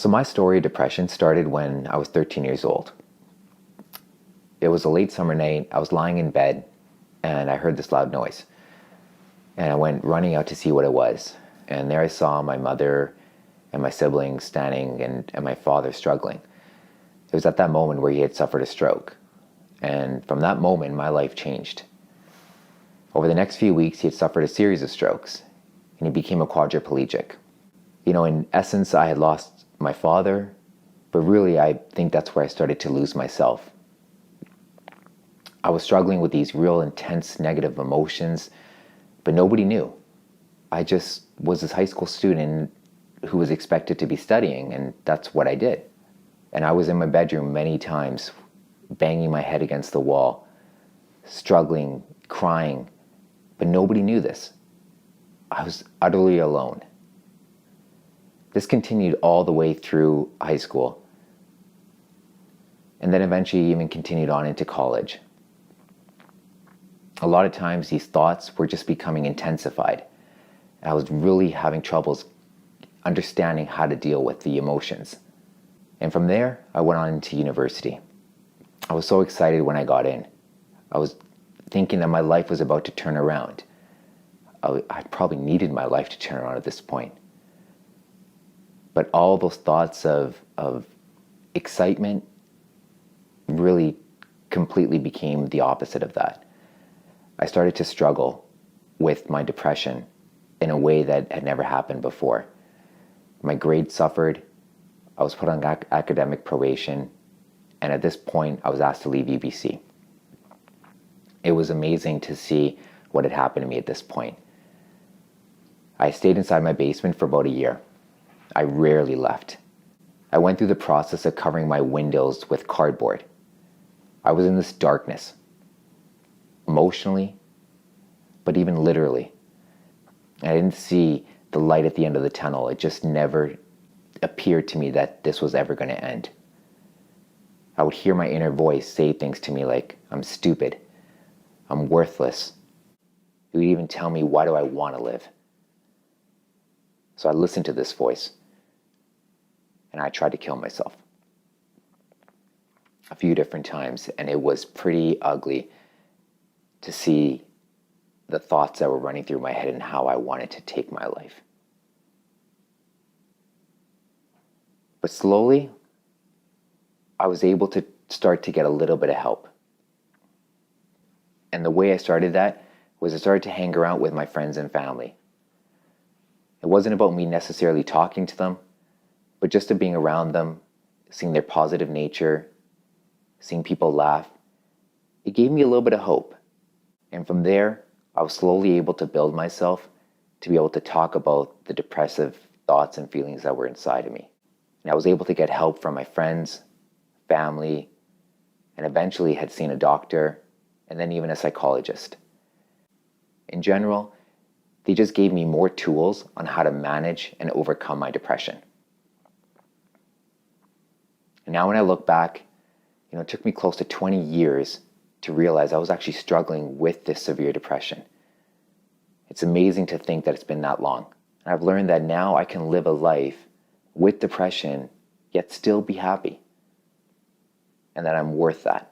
So my story of depression started when I was 13 years old. It was a late summer night. I was lying in bed and I heard this loud noise. And I went running out to see what it was. And there I saw my mother and my siblings standing and my father struggling. It was at that moment where he had suffered a stroke. And from that moment, my life changed. Over the next few weeks, he had suffered a series of strokes and he became a quadriplegic. In essence, I had lost my father, but really I think that's where I started to lose myself. I was struggling with these real intense negative emotions, but nobody knew. I just was this high school student who was expected to be studying, and that's what I did. And I was in my bedroom many times, banging my head against the wall, struggling, crying, but nobody knew this. I was utterly alone. This continued all the way through high school, and then eventually even continued on into college. A lot of times these thoughts were just becoming intensified. I was really having troubles understanding how to deal with the emotions. And from there, I went on into university. I was so excited when I got in. I was thinking that my life was about to turn around. I probably needed my life to turn around at this point. But all those thoughts of excitement really completely became the opposite of that. I started to struggle with my depression in a way that had never happened before. My grades suffered. I was put on academic probation. And at this point, I was asked to leave UBC. It was amazing to see what had happened to me at this point. I stayed inside my basement for about a year. I rarely left. I went through the process of covering my windows with cardboard. I was in this darkness, emotionally, but even literally. I didn't see the light at the end of the tunnel. It just never appeared to me that this was ever going to end. I would hear my inner voice say things to me like, I'm stupid, I'm worthless. It would even tell me, why do I want to live? So I listened to this voice, and I tried to kill myself a few different times, and it was pretty ugly to see the thoughts that were running through my head and how I wanted to take my life. But slowly, I was able to start to get a little bit of help. And the way I started that was I started to hang around with my friends and family. It wasn't about me necessarily talking to them, but just to being around them, seeing their positive nature, seeing people laugh. It gave me a little bit of hope. And from there, I was slowly able to build myself to be able to talk about the depressive thoughts and feelings that were inside of me. And I was able to get help from my friends, family, and eventually had seen a doctor and then even a psychologist. In general, they just gave me more tools on how to manage and overcome my depression. And now when I look back, it took me close to 20 years to realize I was actually struggling with this severe depression. It's amazing to think that it's been that long. And I've learned that now I can live a life with depression, yet still be happy. And that I'm worth that.